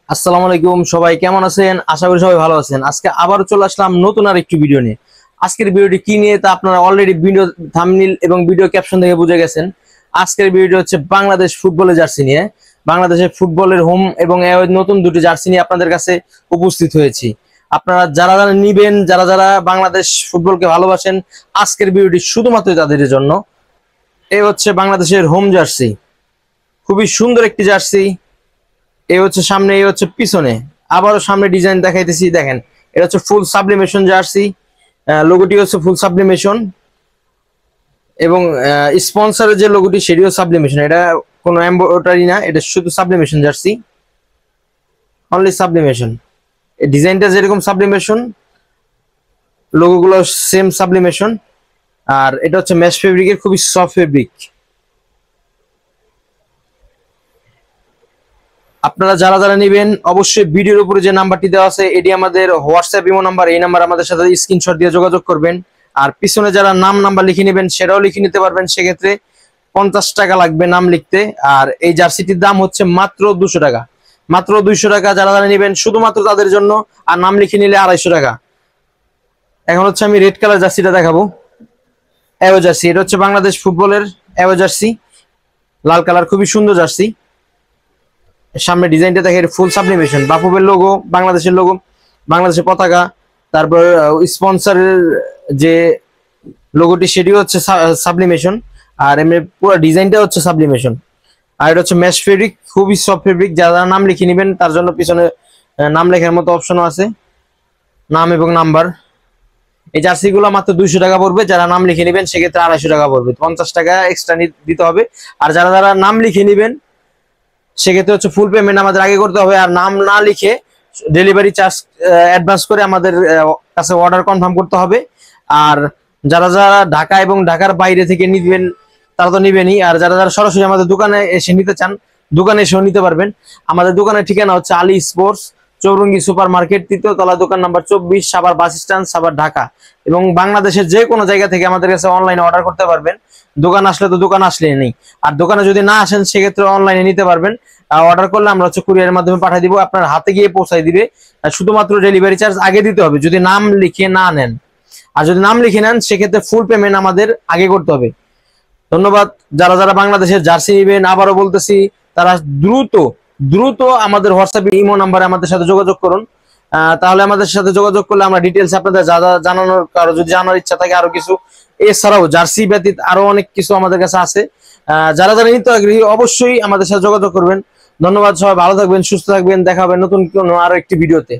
আসসালামু আলাইকুম, সবাই কেমন আছেন? আশা করি সবাই ভালো আছেন। আজকে আবারও চলে আসলাম নতুন আর একটি ভিডিও নিয়ে। আজকের ভিডিওটি কি নিয়ে তা আপনারা অলরেডি ভিডিও থাম্বনেইল এবং ভিডিও ক্যাপশন থেকে বুঝে গেছেন। আজকের ভিডিও হচ্ছে বাংলাদেশ ফুটবলের জার্সি নিয়ে। বাংলাদেশের ফুটবলের হোম এবং নতুন দুটি জার্সি নিয়ে আপনাদের কাছে উপস্থিত হয়েছি। আপনারা যারা যারা নিবেন, যারা যারা বাংলাদেশ ফুটবলকে ভালোবাসেন, আজকের ভিডিওটি শুধুমাত্র তাদের জন্য। এই হচ্ছে বাংলাদেশের হোম জার্সি, খুবই সুন্দর একটি জার্সি। এই হচ্ছে সামনে, এই হচ্ছে পিছনে। আবারও সামনে ডিজাইন দেখাইতেছি, দেখেন এটা হচ্ছে ফুল সাবলিমেশন জার্সি। লোগোটি হচ্ছে ফুল সাবলিমেশন এবং স্পন্সরের যে লোগোটি সেটিও সাবলিমেশন। এটা কোনো এমব্রয়ডারি না, এটা শুধু সাবলিমেশন জার্সি, অনলি সাবলিমেশন। এই ডিজাইনটা যেরকম সাবলিমেশন, লোগোগুলো সেম সাবলিমেশন। আর এটা হচ্ছে মেশ ফেব্রিকের, খুবই সফট ফেব্রিক। আপনারা যারা যারা নেবেন অবশ্যই ভিডিওর উপরে যে নাম্বারটি দেওয়া আছে এটি আমাদের হোয়াটসঅ্যাপ ইমো নাম্বার। এই নাম্বার আমাদের সাথে স্ক্রিনশট দিয়ে যোগাযোগ করবেন। আর পিছনে যারা নাম্বার লিখে নেবেন সেটাও লিখে নিতে পারবেন, সেক্ষেত্রে 50 টাকা লাগবে নাম লিখতে। আর এই জার্সিটির দাম হচ্ছে মাত্র 200 টাকা, মাত্র 200 টাকা। যারা যারা নেবেন শুধুমাত্র তাদের জন্য। আর নাম লিখে নিলে 250 টাকা। এখন হচ্ছে আমি রেড কালার জার্সিটা দেখাবো, অ্যাওয়ে জার্সি। এটা হচ্ছে বাংলাদেশ ফুটবলের অ্যাওয়ে জার্সি, লাল কালার, খুবই সুন্দর জার্সি। সামনে ডিজাইনটা দেখে ফুল সাবলিমেশন, বাফুফের লোগো, বাংলাদেশের লোগো, বাংলাদেশের পতাকা। তারপর স্পন্সরের যে লোগোটি সেটিও হচ্ছে সাবলিমেশন। আর এমনি পুরো ডিজাইনটা হচ্ছে সাবলিমেশন। আর এটা হচ্ছে মেশ ফেব্রিক, খুবই সফট ফেব্রিক। যারা নাম লিখে নেবেন তার জন্য পিছনে নাম লেখার মতো অপশনও আছে, নাম এবং নাম্বার। এই জার্সিগুলো মাত্র 200 টাকা পড়বে। যারা নাম লিখে নেবেন সেক্ষেত্রে 250 টাকা পড়বে, 50 টাকা এক্সট্রা দিতে হবে। আর যারা যারা নাম লিখে নেবেন সেক্ষেত্রে হচ্ছে ফুল পেমেন্ট আমাদের আগে করতে হবে। আর নাম না লিখে ডেলিভারি চার্জ অ্যাডভান্স করে আমাদের কাছে অর্ডার কনফার্ম করতে হবে। আর যারা যারা ঢাকা এবং ঢাকার বাইরে থেকে নিবেন তারা তো নিবেনই। আর যারা যারা সরাসরি আমাদের দোকানে এসে নিতে চান, দোকানে এসেও নিতে পারবেন। আমাদের দোকানের ঠিকানা হচ্ছে Ali sports, Chowrangi super market, 3য় তলা, দোকান number 24, Savar bus stand, Savar, Dhaka. এবং বাংলাদেশের যে কোনো জায়গা থেকে আমাদের কাছে অনলাইনে অর্ডার করতে পারবেন। দোকান আসলে তো দোকান আসলেই নেই, আর দোকানে যদি না আসেন সেক্ষেত্রে অনলাইনে নিতে পারবেন। অর্ডার করলে আমরা হচ্ছে কুরিয়ারের মাধ্যমে পাঠিয়ে দিব, আপনার হাতে গিয়ে পৌঁছাই দিবে। শুধুমাত্র ডেলিভারি চার্জ আগে দিতে হবে যদি নাম লিখে না নেন। আর যদি নাম লিখে নেন সেক্ষেত্রে ফুল পেমেন্ট আমাদের আগে করতে হবে। ধন্যবাদ। যারা যারা বাংলাদেশের জার্সি নেবেন, আবারও বলতেছি, তারা দ্রুত দ্রুত আমাদের হোয়াটসঅ্যাপ ইমো নাম্বারে আমাদের সাথে যোগাযোগ করুন। তাহলে আমাদের সাথে যোগাযোগ করলে আমরা ডিটেলস আপনাদের যা যা জানানোর, কারো যদি জানার ইচ্ছা থাকে আরো কিছু, এছাড়াও জার্সি ব্যতীত আরো অনেক কিছু আমাদের কাছে আছে। যারা যারা নিতে আগ্রহী অবশ্যই আমাদের সাথে যোগাযোগ করবেন। ধন্যবাদ, সবাই ভালো থাকবেন, সুস্থ থাকবেন। দেখা হবে নতুন কোনো আরো একটি ভিডিওতে।